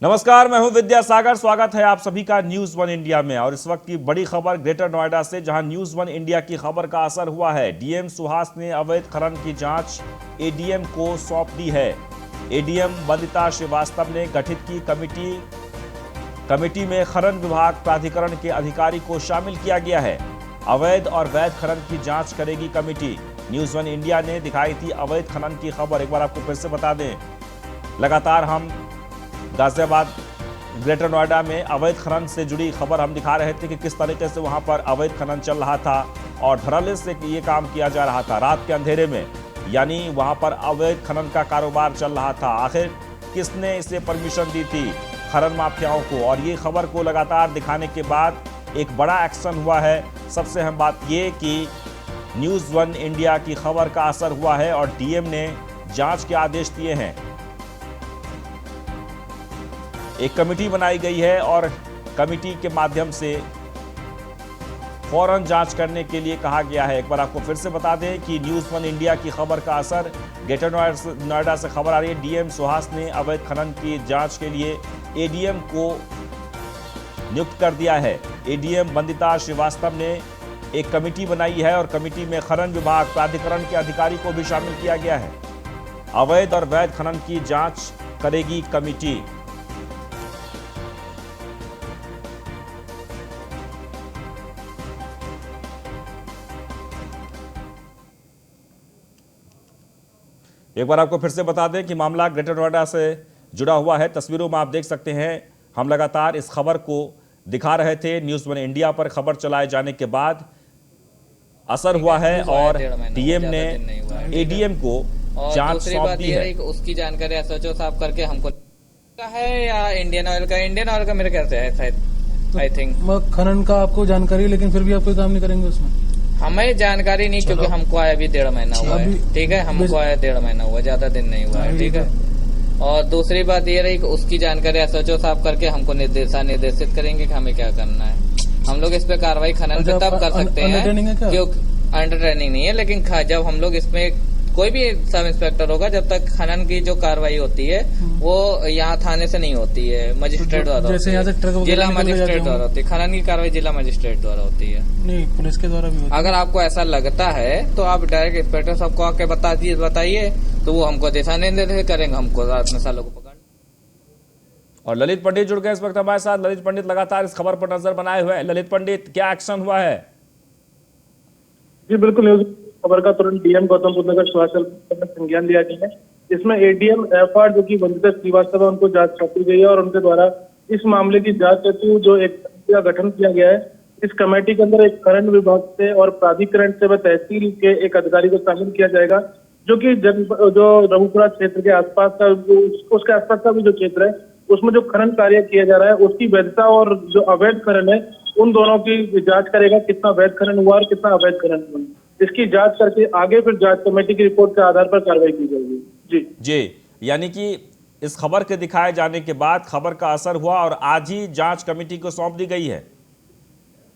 नमस्कार, मैं हूं विद्यासागर। स्वागत है आप सभी का न्यूज वन इंडिया में। और इस वक्त की बड़ी खबर ग्रेटर नोएडा से, जहां न्यूज वन इंडिया की खबर का असर हुआ है। डीएम सुहास ने अवैध खनन की जांच एडीएम को सौंप दी है। एडीएम वंदिता श्रीवास्तव ने गठित की कमेटी में खनन विभाग प्राधिकरण के अधिकारी को शामिल किया गया है। अवैध और वैध खनन की जांच करेगी कमेटी। न्यूज वन इंडिया ने दिखाई थी अवैध खनन की खबर। एक बार आपको फिर से बता दें, लगातार हम गाजियाबाद ग्रेटर नोएडा में अवैध खनन से जुड़ी खबर हम दिखा रहे थे कि किस तरीके से वहां पर अवैध खनन चल रहा था और धड़ल्ले से ये काम किया जा रहा था रात के अंधेरे में, यानी वहां पर अवैध खनन का कारोबार चल रहा था। आखिर किसने इसे परमिशन दी थी खनन माफियाओं को? और ये खबर को लगातार दिखाने के बाद एक बड़ा एक्शन हुआ है। सबसे अहम बात ये कि न्यूज वन इंडिया की खबर का असर हुआ है और डीएम ने जांच के आदेश दिए हैं। एक कमेटी बनाई गई है और कमेटी के माध्यम से फौरन जांच करने के लिए कहा गया है। एक बार आपको फिर से बता दें कि न्यूज वन इंडिया की खबर का असर ग्रेटर नोएडा से खबर आ रही है। डीएम सुहास ने अवैध खनन की जांच के लिए एडीएम को नियुक्त कर दिया है। एडीएम वंदिता श्रीवास्तव ने एक कमेटी बनाई है और कमेटी में खनन विभाग प्राधिकरण के अधिकारी को भी शामिल किया गया है। अवैध और वैध खनन की जांच करेगी कमेटी। एक बार आपको फिर से बता दें कि मामला ग्रेटर नोएडा से जुड़ा हुआ है। तस्वीरों में आप देख सकते हैं, हम लगातार इस खबर को दिखा रहे थे। न्यूज वन इंडिया पर खबर चलाए जाने के बाद असर हुआ है और डीएम ने एडीएम को जांच सौंप दी है। उसकी जानकारी एसएचओ साहब करके हमको है या इंडियन ऑयल का मेरे ख्याल से है शायद, आई थिंक। खनन का आपको जानकारी, लेकिन फिर भी आप कोई काम नहीं करेंगे उसमें? हमें जानकारी नहीं, क्योंकि हमको आया अभी 1.5 महीना हुआ है। ठीक है, हमको आया 1.5 महीना हुआ, ज्यादा दिन नहीं हुआ है। ठीक है, और दूसरी बात ये रही कि उसकी जानकारी एसएचओ साहब करके हमको निर्देशित करेंगे कि हमें क्या करना है। हम लोग इस पे कार्रवाई खनन पे तब कर सकते हैं, क्योंकि अंडर ट्रेनिंग नहीं है। लेकिन जब हम लोग इसमें कोई भी सब इंस्पेक्टर होगा, जब तक खनन की जो कार्रवाई होती है वो यहाँ थाने से नहीं होती है, मजिस्ट्रेट द्वारा होती है, जिला मजिस्ट्रेट द्वारा होती है। खनन की कार्रवाई जिला मजिस्ट्रेट द्वारा होती है, नहीं पुलिस के द्वारा भी होती है। अगर आपको ऐसा लगता है तो आप डायरेक्ट इंस्पेक्टर साहब को आके बताइए, तो वो हमको दिशा निर्देश करेंगे, हमको रात में सालों को पकड़। और ललित पंडित जुड़ गए इस वक्त हमारे साथ। ललित पंडित लगातार इस खबर पर नजर बनाए हुए हैं। ललित पंडित, क्या एक्शन हुआ है? जी बिल्कुल, खबर का तुरंत डीएम गौतम बुद्ध नगर स्वास्थ्य में संज्ञान लिया गया है। इसमें एडीएम एफआर जो कि वंदिता श्रीवास्तव है, उनको जांच सौंपी गई है और उनके द्वारा इस मामले की जांच हेतु जो एक कमेटी का गठन किया गया है। इस कमेटी के अंदर एक खनन विभाग से और प्राधिकरण से व तहसील के एक अधिकारी को शामिल किया जाएगा, जो कि जो रघुपुरा क्षेत्र के आसपास का, उसके आसपास का भी जो क्षेत्र है, उसमें जो खनन कार्य किया जा रहा है उसकी वैधता और जो अवैध खनन है, उन दोनों की जांच करेगा। कितना वैध खनन हुआ और कितना अवैध खनन हुआ, इसकी जांच करके आगे फिर जांच कमेटी की रिपोर्ट के आधार पर कार्रवाई की जाएगी। जी, यानी कि इस खबर के दिखाए जाने के बाद खबर का असर हुआ और आज ही जांच कमेटी को सौंप दी गई है।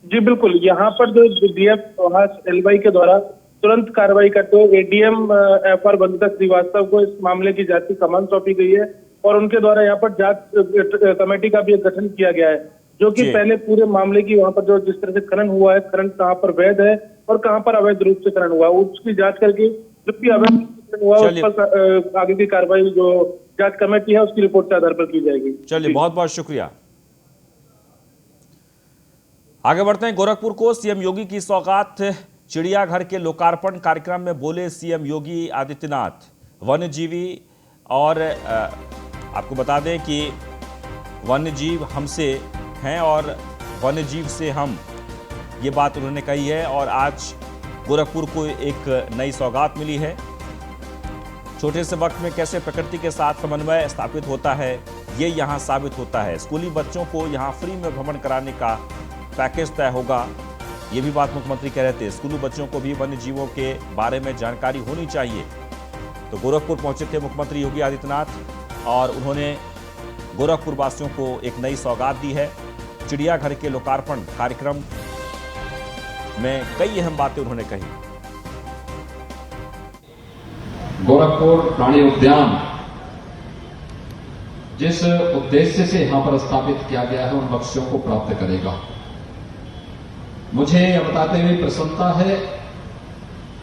जी बिल्कुल, यहाँ पर जो डीएम सुहास एलवाई के द्वारा तुरंत कार्रवाई करते हुए एडीएम एफआर वंदिता श्रीवास्तव को इस मामले की जांच की कमान सौंपी गई है और उनके द्वारा यहाँ पर जांच कमेटी का भी गठन किया गया है, जो कि पहले पूरे मामले की वहाँ पर जो जिस तरह से खनन हुआ है, खनन कहाँ पर वैध है और कहाँ पर अवैध रूप से खनन हुआ, उसकी जांच करके जो भी अवैध खनन हुआ उस पर आगे की कार्रवाई जो जांच कमेटी है उसकी रिपोर्ट के आधार पर की जाएगी। चलिए, बहुत बहुत शुक्रिया। आगे बढ़ते हैं गोरखपुर को। सीएम योगी की सौगात चिड़ियाघर के लोकार्पण कार्यक्रम में बोले सीएम योगी आदित्यनाथ। वन्यजीवी और आपको बता दें कि वन्यजीव हमसे हैं और वन्यजीव से हम, ये बात उन्होंने कही है। और आज गोरखपुर को एक नई सौगात मिली है। छोटे से वक्त में कैसे प्रकृति के साथ समन्वय स्थापित होता है, ये यहाँ साबित होता है। स्कूली बच्चों को यहाँ फ्री में भ्रमण कराने का पैकेज तय होगा, ये भी बात मुख्यमंत्री कह रहे थे। स्कूली बच्चों को भी वन्य जीवों के बारे में जानकारी होनी चाहिए। तो गोरखपुर पहुंचे थे मुख्यमंत्री योगी आदित्यनाथ और उन्होंने गोरखपुर वासियों को एक नई सौगात दी है। चिड़ियाघर के लोकार्पण कार्यक्रम में कई अहम बातें उन्होंने कही। गोरखपुर प्राणी उद्यान जिस उद्देश्य से यहां पर स्थापित किया गया है उन लक्ष्यों को प्राप्त करेगा। मुझे यह बताते हुए प्रसन्नता है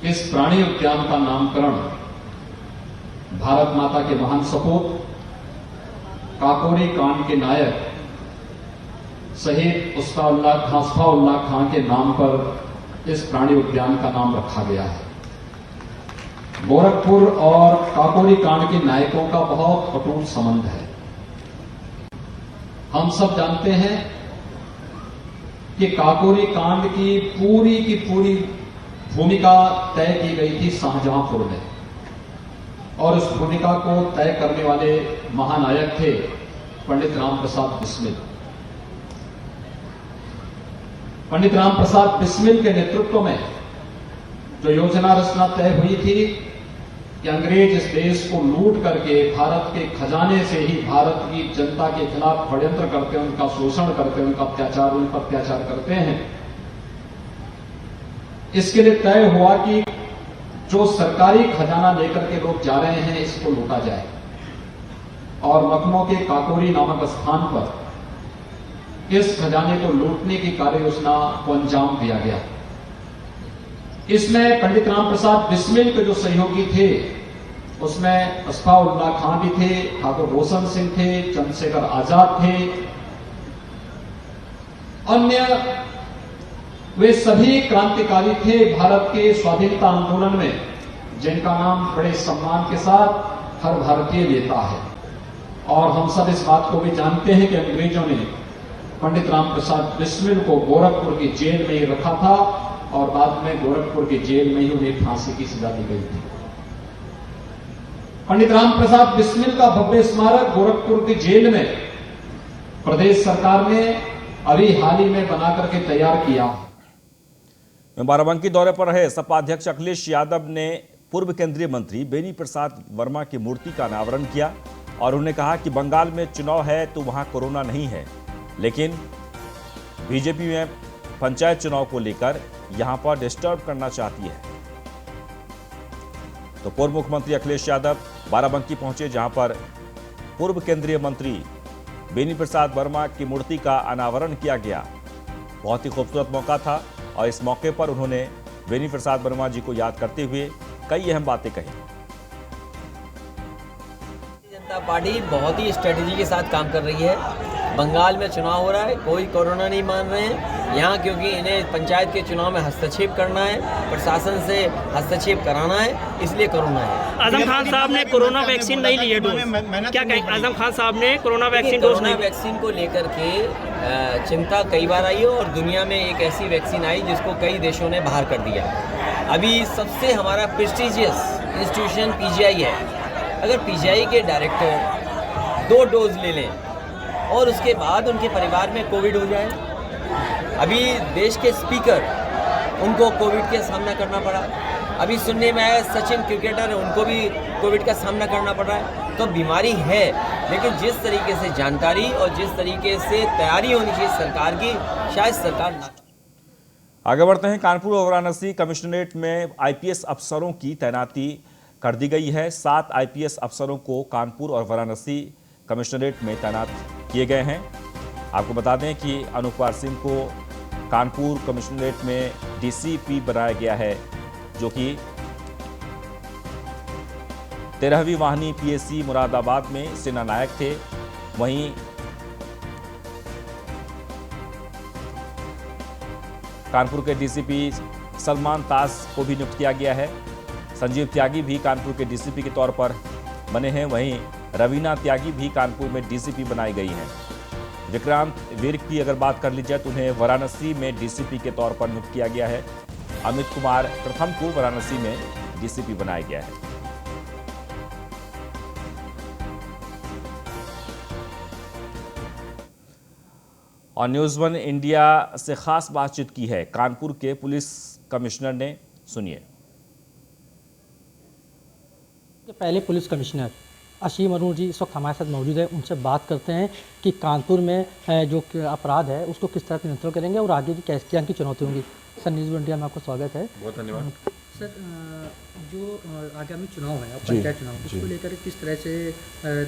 कि इस प्राणी उद्यान का नामकरण भारत माता के महान सपूत काकोरी कांड के नायक शहीद हसफाउल्लाह खां के नाम पर इस प्राणी उद्यान का नाम रखा गया है। गोरखपुर और काकोरी कांड के नायकों का बहुत अटूट संबंध है। हम सब जानते हैं कि काकोरी कांड की पूरी भूमिका तय की गई थी शाहजहांपुर में, और उस भूमिका को तय करने वाले महानायक थे पंडित राम प्रसाद बिस्मिल। पंडित राम प्रसाद बिस्मिल के नेतृत्व में जो योजना रचना तय हुई थी कि अंग्रेज इस देश को लूट करके भारत के खजाने से ही भारत की जनता के खिलाफ षड्यंत्र करते हैं, उनका शोषण करते हैं, उन पर अत्याचार करते हैं। इसके लिए तय हुआ कि जो सरकारी खजाना लेकर के लोग जा रहे हैं इसको लूटा जाए, और लखनऊ के काकोरी नामक स्थान पर इस खजाने को लूटने की कार्य योजना को अंजाम दिया गया। इसमें पंडित राम प्रसाद बिस्मिल के जो सहयोगी थे उसमें हसफाउल्लाह खां भी थे, ठाकुर रोशन सिंह थे, चंद्रशेखर आजाद थे, अन्य वे सभी क्रांतिकारी थे भारत के स्वाधीनता आंदोलन में, जिनका नाम बड़े सम्मान के साथ हर भारतीय लेता है। और हम सब इस बात को भी जानते हैं कि अंग्रेजों ने पंडित राम प्रसाद बिस्मिल को गोरखपुर की जेल में ही रखा था, और बाद में गोरखपुर की जेल में ही उन्हें फांसी की सजा दी गई थी। पंडित राम प्रसाद बिस्मिल का भव्य स्मारक गोरखपुर की जेल में प्रदेश सरकार ने अभी हाल ही में बना करके तैयार किया। बाराबंकी दौरे पर रहे सपा अध्यक्ष अखिलेश यादव ने पूर्व केंद्रीय मंत्री बेनी प्रसाद वर्मा की मूर्ति का अनावरण किया, और उन्होंने कहा कि बंगाल में चुनाव है तो वहां कोरोना नहीं है, लेकिन बीजेपी में पंचायत चुनाव को लेकर यहां पर डिस्टर्ब करना चाहती है। तो पूर्व मुख्यमंत्री अखिलेश यादव बाराबंकी पहुंचे, जहां पर पूर्व केंद्रीय मंत्री बेनी प्रसाद वर्मा की मूर्ति का अनावरण किया गया। बहुत ही खूबसूरत मौका था, और इस मौके पर उन्होंने बेनी प्रसाद वर्मा जी को याद करते हुए कई अहम बातें कही। जनता पार्टी बहुत ही स्ट्रेटेजी के साथ काम कर रही है। बंगाल में चुनाव हो रहा है, कोई कोरोना नहीं मान रहे हैं यहाँ, क्योंकि इन्हें पंचायत के चुनाव में हस्तक्षेप करना है, प्रशासन से हस्तक्षेप कराना है, इसलिए कोरोना है। आजम खान साहब ने कोरोना वैक्सीन नहीं ली है डोज, क्या कहें? आजम खान साहब ने कोरोना वैक्सीन डोज नहीं, वैक्सीन को लेकर के चिंता कई बार आई है, और दुनिया में एक ऐसी वैक्सीन आई जिसको कई देशों ने बाहर कर दिया। अभी सबसे हमारा प्रेस्टीजियस इंस्टीट्यूशन पीजीआई है। अगर पीजीआई के डायरेक्टर 2 डोज ले लें और उसके बाद उनके परिवार में कोविड हो जाए, अभी देश के स्पीकर उनको कोविड का सामना करना पड़ा, अभी सुनने में आया सचिन क्रिकेटर है उनको भी कोविड का सामना करना पड़ रहा है। तो बीमारी है, लेकिन जिस तरीके से जानकारी और जिस तरीके से तैयारी होनी चाहिए सरकार की, शायद सरकार ना। आगे बढ़ते हैं। कानपुर और वाराणसी कमिश्नरेट में आईपीएस अफसरों की तैनाती कर दी गई है। 7 आईपीएस अफसरों को कानपुर और वाराणसी कमिश्नरेट में तैनात किए गए हैं। आपको बता दें कि अनूप कुमार सिंह को कानपुर कमिश्नरेट में डीसीपी बनाया गया है, जो कि 13वीं वाहिनी पीएसी मुरादाबाद में सेना नायक थे। वहीं कानपुर के डीसीपी सलमान तास को भी नियुक्त किया गया है। संजीव त्यागी भी कानपुर के डीसीपी के तौर पर बने हैं। वहीं रवीना त्यागी भी कानपुर में डीसीपी बनाई गई हैं। विक्रांत विर्क की अगर बात कर ली जाए तो उन्हें वाराणसी में डीसीपी के तौर पर नियुक्त किया गया है। अमित कुमार प्रथम को वाराणसी में डीसीपी बनाया गया है। और न्यूज़ 1 इंडिया से खास बातचीत की है कानपुर के पुलिस कमिश्नर ने, सुनिए। पहले पुलिस कमिश्नर असीम अरुण जी इस वक्त हमारे साथ मौजूद है। उनसे बात करते हैं कि कानपुर में जो अपराध है उसको किस तरह नियंत्रण करेंगे और आगे की क्या की चुनौती होंगी। सर, न्यूज़ 1 इंडिया में आपका स्वागत है। बहुत धन्यवाद। सर जो आगामी चुनाव है, पंचायत चुनाव, उसको लेकर किस तरह से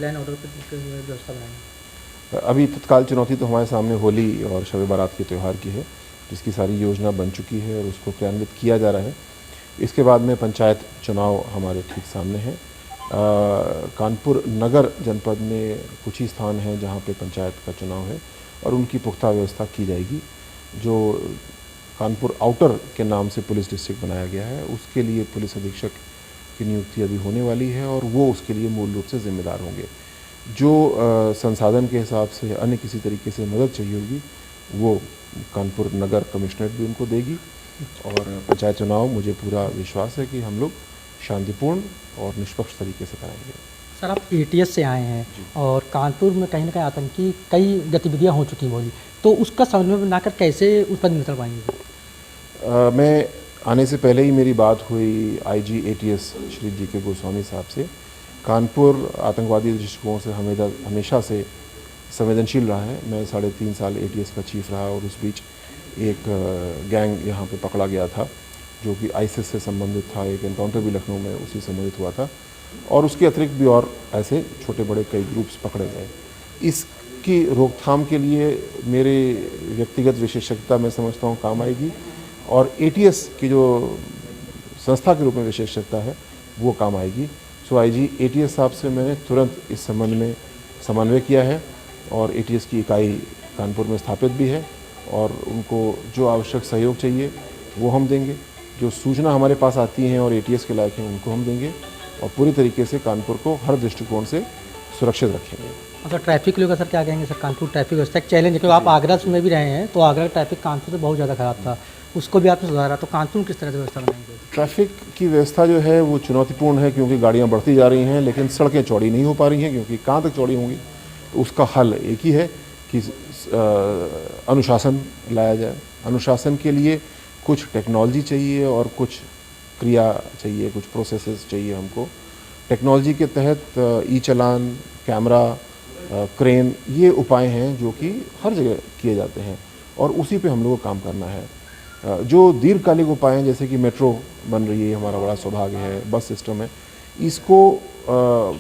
लैंड ऑर्डर की व्यवस्था बनाएंगे? अभी तत्काल चुनौती तो हमारे सामने होली और शब बारात के त्यौहार की है, जिसकी सारी योजना बन चुकी है और उसको क्रियान्वित किया जा रहा है। इसके बाद में पंचायत चुनाव हमारे ठीक सामने है। कानपुर नगर जनपद में कुछ ही स्थान हैं जहां पे पंचायत का चुनाव है और उनकी पुख्ता व्यवस्था की जाएगी। जो कानपुर आउटर के नाम से पुलिस डिस्ट्रिक्ट बनाया गया है, उसके लिए पुलिस अधीक्षक की नियुक्ति अभी होने वाली है और वो उसके लिए मूल रूप से जिम्मेदार होंगे। जो संसाधन के हिसाब से अन्य किसी तरीके से मदद चाहिए होगी वो कानपुर नगर कमिश्नरेट भी उनको देगी। और पंचायत चुनाव मुझे पूरा विश्वास है कि हम लोग शांतिपूर्ण और निष्पक्ष तरीके से कराएंगे। सर, आप एटीएस से आए हैं और कानपुर में कहीं ना कहीं आतंकी कई गतिविधियां हो चुकी होगी, तो उसका समन्वय बनाकर कैसे उस पर नियंत्रण पाएंगे? मैं आने से पहले ही मेरी बात हुई IG ATS Shri GK. Goswami साहब से। कानपुर आतंकवादी दृष्टिकोण से हमेशा से संवेदनशील रहा है। मैं 3.5 साल एटीएस का चीफ रहा और उस बीच एक गैंग यहाँ पे पकड़ा गया था जो कि आईसिस से संबंधित था। एक एनकाउंटर भी लखनऊ में उसी संबंधित हुआ था और उसके अतिरिक्त भी और ऐसे छोटे बड़े कई ग्रुप्स पकड़े गए। इसकी रोकथाम के लिए मेरे व्यक्तिगत विशेषज्ञता मैं समझता हूँ काम आएगी और एटीएस की जो संस्था के रूप में विशेषज्ञता है वो काम आएगी। सो आईजी एटीएस साहब से मैंने तुरंत इस संबंध में समन्वय किया है और एटीएस की इकाई कानपुर में स्थापित भी है और उनको जो आवश्यक सहयोग चाहिए वो हम देंगे। जो सूचना हमारे पास आती हैं और एटीएस के लायक हैं उनको हम देंगे और पूरी तरीके से कानपुर को हर दृष्टिकोण से सुरक्षित रखेंगे। अच्छा, ट्रैफिक लोग सर क्या कहेंगे? सर, कानपुर ट्रैफिक व्यवस्था एक चैलेंज है क्योंकि आप आगरा में भी रहे हैं, तो आगरा का ट्रैफिक कानपुर से बहुत ज़्यादा खराब था, उसको भी आपने सुधारा, तो कानपुर में किस तरह से व्यवस्था बनाएंगे? ट्रैफिक की व्यवस्था जो है वो चुनौतीपूर्ण है क्योंकि गाड़ियाँ बढ़ती जा रही हैं लेकिन सड़कें चौड़ी नहीं हो पा रही हैं, क्योंकि कहाँ तक चौड़ी होंगी। तो उसका हल एक ही है कि अनुशासन लाया जाए। अनुशासन के लिए कुछ टेक्नोलॉजी चाहिए और कुछ क्रिया चाहिए, कुछ प्रोसेसेस चाहिए हमको। टेक्नोलॉजी के तहत ई चालान, कैमरा, क्रेन, ये उपाय हैं जो कि हर जगह किए जाते हैं और उसी पे हम लोगों को काम करना है। जो दीर्घकालिक उपाय हैं जैसे कि मेट्रो बन रही है, हमारा बड़ा सौभाग्य है, बस सिस्टम है, इसको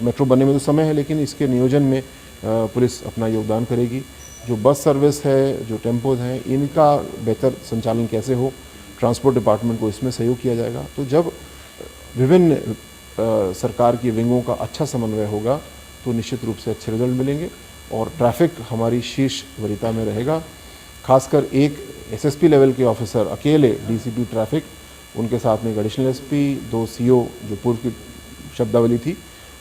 मेट्रो बनने में तो समय है लेकिन इसके नियोजन में पुलिस अपना योगदान करेगी। जो बस सर्विस है, जो टेम्पोज हैं, इनका बेहतर संचालन कैसे हो, ट्रांसपोर्ट डिपार्टमेंट को इसमें सहयोग किया जाएगा। तो जब विभिन्न सरकार की विंगों का अच्छा समन्वय होगा तो निश्चित रूप से अच्छे रिजल्ट मिलेंगे और ट्रैफिक हमारी शीर्ष वरीयता में रहेगा। खासकर एक एसएसपी लेवल के ऑफिसर अकेले डीसीपी ट्रैफिक, उनके साथ में एक एडिशनल एसपी, 2 सीओ जो पूर्व की शब्दावली थी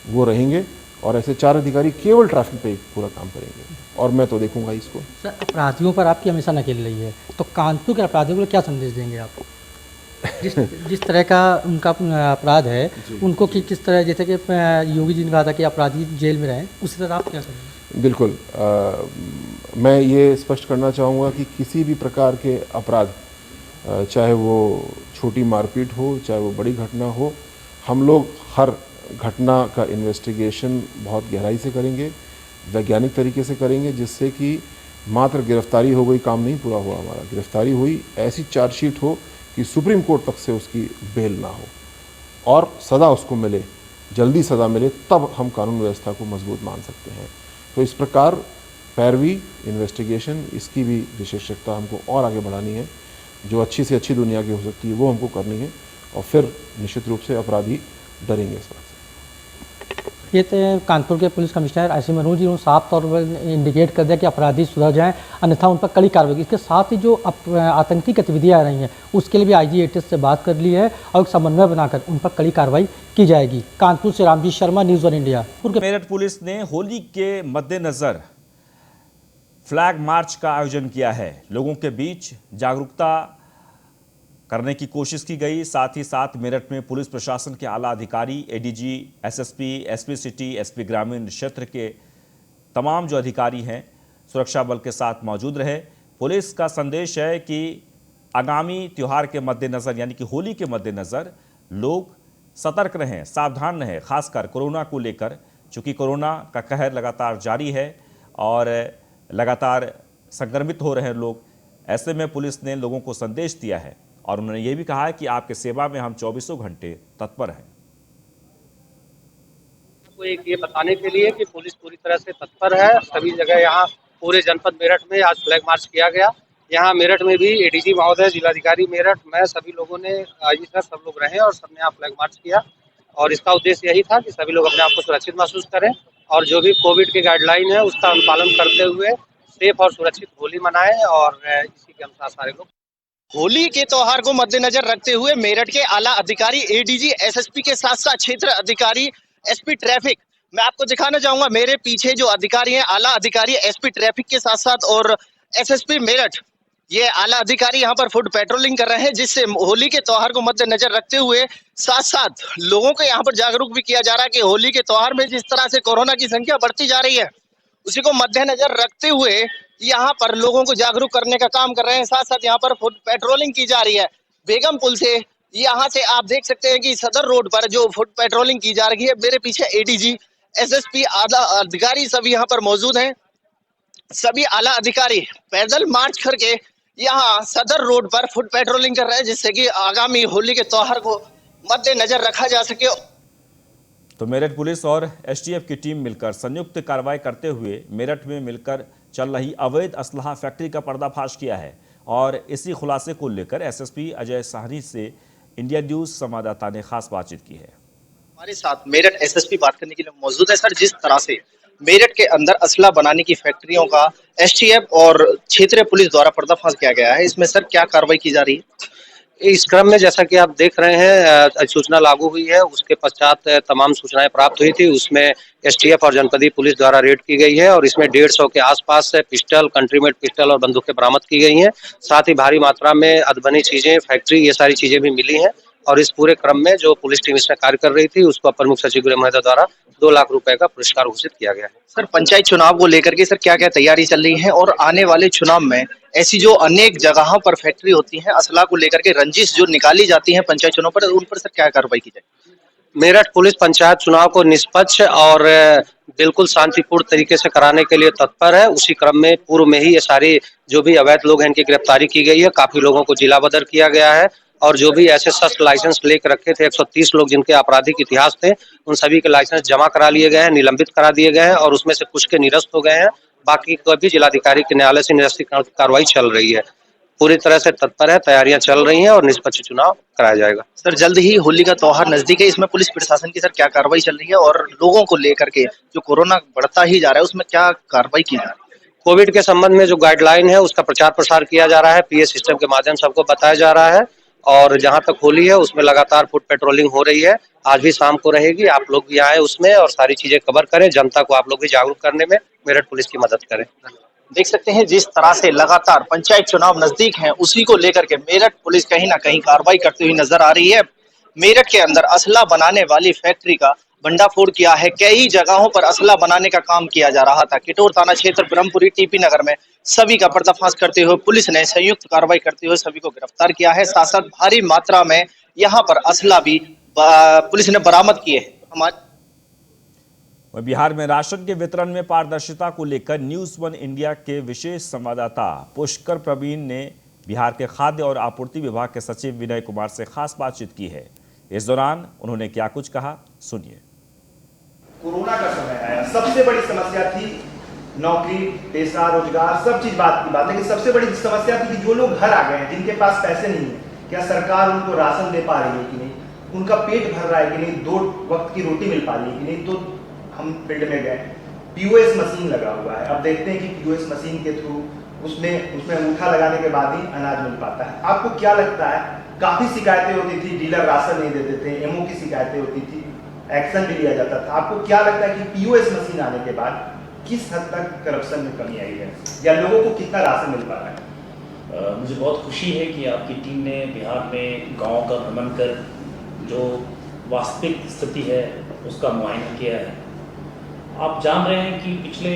वो रहेंगे और ऐसे 4 अधिकारी केवल ट्रैफिक पे पूरा काम करेंगे और मैं तो देखूंगा इसको। सर, अपराधियों पर आपकी हमेशा नकेल रही है, तो कानपुर के अपराधियों को क्या संदेश देंगे आप? जिस तरह का उनका अपराध है उनको किस तरह, जैसे कि योगी जी ने कहा था कि अपराधी जेल में रहें, उसी तरह आप क्या करेंगे? बिल्कुल, मैं ये स्पष्ट करना चाहूँगा कि किसी भी प्रकार के अपराध, चाहे वो छोटी मारपीट हो, चाहे वो बड़ी घटना हो, हम लोग हर घटना का इन्वेस्टिगेशन बहुत गहराई से करेंगे, वैज्ञानिक तरीके से करेंगे, जिससे कि मात्र गिरफ्तारी हो गई काम नहीं पूरा हुआ हमारा। गिरफ्तारी हुई, ऐसी चार्जशीट हो कि सुप्रीम कोर्ट तक से उसकी बेल ना हो और सज़ा उसको मिले, जल्दी सज़ा मिले, तब हम कानून व्यवस्था को मजबूत मान सकते हैं। तो इस प्रकार पैरवी, इन्वेस्टिगेशन, इसकी भी विशेषज्ञता हमको और आगे बढ़ानी है। जो अच्छी से अच्छी दुनिया की हो सकती है वो हमको करनी है और फिर निश्चित रूप से अपराधी डरेंगे इस बात से। ये तो कानपुर के पुलिस कमिश्नर आसिम मनोज जी ने साफ तौर पर इंडिकेट कर दिया कि अपराधी सुधर जाएं, अन्यथा उन पर कड़ी कार्रवाई। इसके साथ ही जो आतंकी गतिविधियां आ रही हैं उसके लिए भी आईजी एटीएस से बात कर ली है और समन्वय बनाकर उन पर कड़ी कार्रवाई की जाएगी। कानपुर से Ramji Sharma, news 1 India. Meerut police ने होली के मद्देनजर फ्लैग मार्च का आयोजन किया है। लोगों के बीच जागरूकता करने की कोशिश की गई। साथ ही साथ मेरठ में पुलिस प्रशासन के आला अधिकारी, ADG, SSP, SP city, SP ग्रामीण क्षेत्र के तमाम जो अधिकारी हैं सुरक्षा बल के साथ मौजूद रहे। पुलिस का संदेश है कि आगामी त्यौहार के मद्देनज़र यानी कि होली के मद्देनज़र लोग सतर्क रहें, सावधान रहें, खासकर कोरोना को लेकर, चूँकि कोरोना का कहर लगातार जारी है और लगातार संक्रमित हो रहे हैं लोग। ऐसे में पुलिस ने लोगों को संदेश दिया है और उन्होंने ये भी कहा है कि आपके सेवा में हम 24 घंटे तत्पर हैं। एक ये बताने के लिए कि पुलिस पूरी तरह से तत्पर है। सभी जगह यहाँ पूरे जनपद मेरठ में आज फ्लैग मार्च किया गया। यहाँ मेरठ में भी एडीजी महोदय, जिलाधिकारी मेरठ में सभी लोगों ने आईजी सर सब लोग रहे और सबने यहाँ फ्लैग मार्च किया और इसका उद्देश्य यही था कि सभी लोग अपने आप को सुरक्षित महसूस करें और जो भी कोविड के गाइडलाइन है उसका अनुपालन करते हुए सेफ और सुरक्षित होली मनाएं और इसी के अनुसार सारे लोग। होली के त्योहार को मद्देनजर रखते हुए मेरठ के आला अधिकारी एडीजी एसएसपी के साथ साथ क्षेत्र अधिकारी एसपी ट्रैफिक, मैं आपको दिखाना चाहूंगा मेरे पीछे जो अधिकारी हैं आला अधिकारी एसपी ट्रैफिक के साथ साथ और एसएसपी मेरठ, ये आला अधिकारी यहाँ पर फुट पेट्रोलिंग कर रहे हैं जिससे होली के त्योहार को मद्देनजर रखते हुए साथ साथ लोगों को यहाँ पर जागरूक भी किया जा रहा है कि होली के त्योहार में जिस तरह से कोरोना की संख्या बढ़ती जा रही है उसी को मद्देनजर रखते हुए यहाँ पर लोगों को जागरूक करने का काम कर रहे हैं। साथ साथ यहाँ पर फुट पेट्रोलिंग की जा रही है बेगम पुल से। यहाँ से आप देख सकते हैं कि सदर रोड पर जो फुट पेट्रोलिंग की जा रही है, मेरे पीछे एडीजी एसएसपी आला अधिकारी सभी यहाँ पर मौजूद हैं। सभी आला अधिकारी पैदल मार्च करके यहाँ सदर रोड पर फुट पेट्रोलिंग कर रहे हैं जिससे कि आगामी होली के त्योहार को मद्देनजर रखा जा सके। तो मेरठ पुलिस और एसटीएफ की टीम मिलकर संयुक्त कार्रवाई करते हुए मेरठ में मिलकर चल रही अवैध असलहा फैक्ट्री का पर्दाफाश किया है और इसी खुलासे को लेकर एसएसपी अजय साहनी से इंडिया न्यूज संवाददाता ने खास बातचीत की है। हमारे साथ मेरठ एसएसपी बात करने के लिए मौजूद है। सर, जिस तरह से मेरठ के अंदर असला बनाने की फैक्ट्रियों का एसटीएफ और क्षेत्रीय पुलिस द्वारा पर्दाफाश किया गया है, इसमें सर क्या कार्रवाई की जा रही है? इस क्रम में जैसा कि आप देख रहे हैं सूचना लागू हुई है, उसके पश्चात तमाम सूचनाएं प्राप्त हुई थी। उसमें एसटीएफ और जनपदीय पुलिस द्वारा रेड की गई है और इसमें 150 के आसपास से पिस्टल, कंट्रीमेड पिस्टल और बंदूकें बरामद की गई हैं। साथ ही भारी मात्रा में अधबनी चीजें, फैक्ट्री, ये सारी चीजें भी मिली हैं और इस पूरे क्रम में जो पुलिस टीम इसमें कार्य कर रही थी उसको अपर मुख्य सचिव गृह महोदय द्वारा 2 लाख रुपए का पुरस्कार घोषित किया गया है। सर, पंचायत चुनाव को लेकर के सर क्या क्या तैयारी चल रही है और आने वाले चुनाव में ऐसी जो अनेक जगहों पर फैक्ट्री होती है असला को लेकर के रंजिश जो निकाली जाती है पंचायत चुनाव पर, उन पर सर क्या कार्रवाई की जाए? मेरठ पुलिस पंचायत चुनाव को निष्पक्ष और बिल्कुल शांतिपूर्ण तरीके से कराने के लिए तत्पर है। उसी क्रम में पूर्व में ही ये सारे जो भी अवैध लोग हैं इनकी गिरफ्तारी की गई है। काफी लोगों को जिला बदर किया गया है और जो भी ऐसे शस्त्र लाइसेंस लेकर रखे थे 130 लोग जिनके आपराधिक इतिहास थे उन सभी के लाइसेंस जमा करा लिए गए हैं, निलंबित करा दिए गए हैं और उसमें से कुछ के निरस्त हो गए हैं। बाकी को भी जिलाधिकारी के न्यायालय से निरस्ती कार्रवाई चल रही है। पूरी तरह से तत्पर है, तैयारियां चल रही हैं और निष्पक्ष चुनाव कराया जाएगा। सर, जल्द ही होली का त्योहार नजदीक है, इसमें पुलिस प्रशासन की सर क्या कार्रवाई चल रही है और लोगों को लेकर के जो कोरोना बढ़ता ही जा रहा है उसमें क्या कार्रवाई की जा रही है? कोविड के संबंध में जो गाइडलाइन है उसका प्रचार प्रसार किया जा रहा है, पीए सिस्टम के माध्यम से सबको बताया जा रहा है और जहां तक होली है उसमें लगातार फुट पेट्रोलिंग हो रही है। आज भी शाम को रहेगी, आप लोग भी आए उसमें और सारी चीजें कवर करें, जनता को आप लोग भी जागरूक करने में मेरठ पुलिस की मदद करें। देख सकते हैं जिस तरह से लगातार पंचायत चुनाव नजदीक हैं उसी को लेकर के मेरठ पुलिस कहीं ना कहीं कार्रवाई करती हुई नजर आ रही है। मेरठ के अंदर असला बनाने वाली फैक्ट्री का भंडाफोड़ किया है, कई जगहों पर असला बनाने का काम किया जा रहा था। किटोर थाना क्षेत्र, ब्रह्मपुरी, टीपी नगर में सभी का पर्दाफाश करते हुए पुलिस ने संयुक्त कार्रवाई करते हुए सभी को गिरफ्तार किया है। साथ साथ भारी मात्रा में यहाँ पर असला भी पुलिस ने बरामद किए हैं। बिहार में राशन के वितरण में पारदर्शिता को लेकर न्यूज़ 1 इंडिया के विशेष संवाददाता पुष्कर प्रवीण ने बिहार के खाद्य और आपूर्ति विभाग के सचिव विनय कुमार से खास बातचीत की है। इस दौरान उन्होंने क्या कुछ कहा, सुनिए। कोरोना का समय आया, सबसे बड़ी समस्या थी नौकरी, पेशा, रोजगार, सब चीज बात की बात, लेकिन सबसे बड़ी समस्या थी कि जो लोग घर आ गए हैं जिनके पास पैसे नहीं है, क्या सरकार उनको राशन दे पा रही है कि नहीं, उनका पेट भर रहा है कि नहीं, 2 वक्त की रोटी मिल पा रही है कि नहीं। तो हम फील्ड में गए, पीओएस मशीन लगा हुआ है, अब देखते हैं कि पीओएस मशीन के थ्रू उसमें अंगूठा लगाने के बाद ही अनाज मिल पाता है। आपको क्या लगता है, काफी शिकायतें होती थी, डीलर राशन नहीं देते थे, एमओ की शिकायतें होती थी, एक्शन भी लिया जाता था। आपको क्या लगता है कि पीओएस मशीन आने के बाद किस हद तक करप्शन में कमी आई है या लोगों को कितना राशन मिल पा रहा है? मुझे बहुत खुशी है कि आपकी टीम ने बिहार में गाँव का भ्रमण कर जो वास्तविक स्थिति है उसका मुआयना किया है। आप जान रहे हैं कि पिछले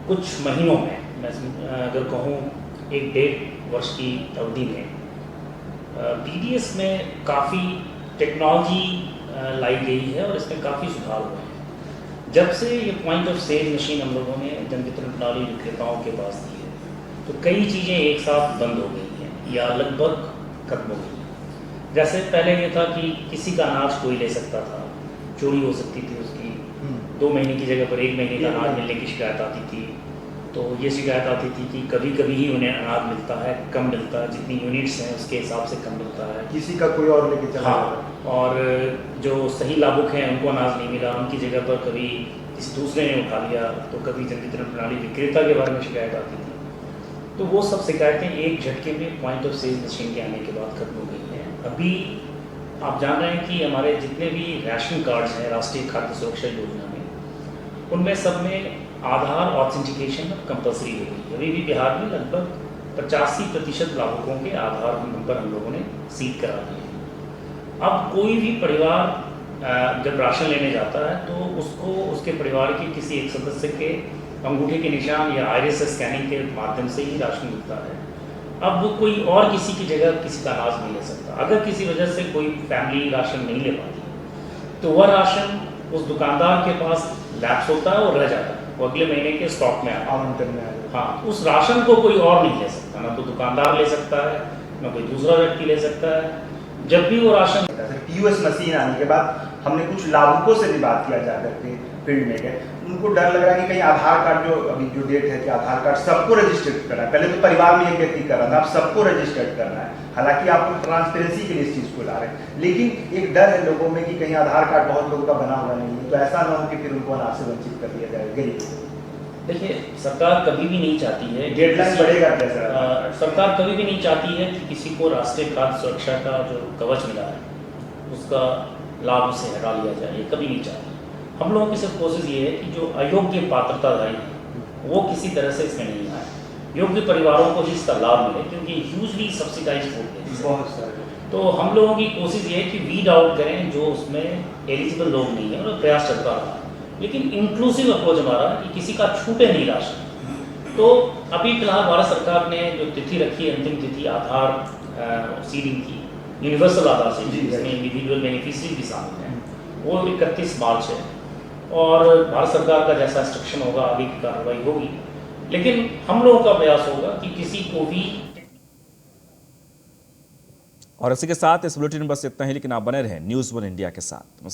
कुछ महीनों में, मैं अगर कहूँ 1-1.5 वर्ष की अवधि में पीडीएस में काफ़ी टेक्नोलॉजी लाई गई है और इसमें काफ़ी सुधार हुए हैं। जब से ये पॉइंट ऑफ सेल मशीन हम लोगों ने जन वितरण प्रणाली विक्रेताओं के पास दी है तो कई चीज़ें एक साथ बंद हो गई हैं या लगभग खत्म हो गई हैं। जैसे पहले ये था कि किसी का अनाज कोई ले सकता था, चोरी हो सकती थी उसकी, 2 महीने की जगह पर 1 महीने का अनाज मिलने की शिकायत आती थी। तो ये शिकायत आती थी कि कभी कभी ही उन्हें अनाज मिलता है, कम मिलता है, जितनी यूनिट्स हैं उसके हिसाब से कम मिलता है, किसी का कोई और लेके चला। हाँ, और जो सही लाभुक हैं उनको अनाज नहीं मिला, उनकी जगह पर कभी किसी दूसरे ने उठा लिया, तो कभी जन वितरण प्रणाली विक्रेता के बारे में शिकायत आती थी। तो वो सब शिकायतें एक झटके में पॉइंट ऑफ सेल मशीन के आने के बाद खत्म हो गई हैं। अभी आप जान रहे हैं कि हमारे जितने भी राशन कार्ड्स हैं राष्ट्रीय खाद्य सुरक्षा योजना में, उनमें सब में आधार ऑथेंटिकेशन कंपलसरी हो गई है। अभी भी बिहार में लगभग 85% लाभुकों के आधार नंबर हम लोगों ने सील करा दिए हैं। अब कोई भी परिवार जब राशन लेने जाता है तो उसको उसके परिवार के किसी एक सदस्य के अंगूठे के निशान या आइरिस स्कैनिंग के माध्यम से ही राशन मिलता है। अब वो कोई और किसी की जगह किसी का अनाज नहीं ले सकता। अगर किसी वजह से कोई फैमिली राशन नहीं ले पाती तो वह राशन उस दुकानदार के पास लैप्स होता है और रह जाता है, वो अगले महीने के स्टॉक में आवंटन में आएगा। हाँ, उस राशन को कोई और नहीं ले सकता, ना तो दुकानदार ले सकता है, ना कोई दूसरा व्यक्ति ले सकता है। जब भी वो राशन POS मशीन आने के बाद हमने कुछ लाभुकों से भी बात किया जाकर के फील्ड में गए, उनको डर लग रहा है कि कहीं आधार कार्ड जो अभी जो डेट है कि आधार कार्ड सबको रजिस्टर्ड करना है। पहले तो परिवार में एक व्यक्ति कर रहा था, अब सबको रजिस्टर्ड करना है। हालांकि आप ट्रांसपेरेंसी के लिए इस चीज़ को ला रहे हैं, लेकिन एक डर है लोगों में कि कहीं आधार कार्ड बहुत लोगों का बना हुआ नहीं है, तो ऐसा ना हो कि फिर उनको अनाज से वंचित कर दिया जाए गरीब। देखिए, सरकार कभी भी नहीं चाहती है, डेडलाइन बढ़ेगा कैसा, सरकार कभी भी नहीं चाहती है कि किसी को राष्ट्रीय खाद्य सुरक्षा का जो कवच मिला है उसका लाभ उसे हटा लिया जाए, ये कभी नहीं चाहती। हम लोगों की सिर्फ कोशिश ये है कि जो अयोग्य पात्रताधारी हैं वो किसी तरह से इसमें नहीं आए, योग्य परिवारों को ही इसका लाभ मिले, क्योंकि यूजली सब्सिडाइज फूड है बहुत सारे। तो हम लोगों की कोशिश ये है कि वीड आउट करें जो उसमें एलिजिबल लोग नहीं है, और प्रयास चलता रहा। लेकिन इंक्लूसिव अप्रोच हमारा कि किसी का छूटे नहीं राशन। तो अभी फिलहाल भारत सरकार ने जो तिथि रखी है, अंतिम तिथि आधार सीडिंग की, यूनिवर्सल आधार सीडिंग, जिसमें इंडिविजुअल बेनिफिशियरी भी शामिल हैं, वो 31 मार्च है। और भारत सरकार का जैसा इंस्ट्रक्शन होगा आगे की कार्रवाई होगी, लेकिन हम लोगों का प्रयास होगा कि किसी को भी। और इसी के साथ इस बुलेटिन में बस इतना ही, लेकिन आप बने रहें न्यूज़ 1 इंडिया के साथ।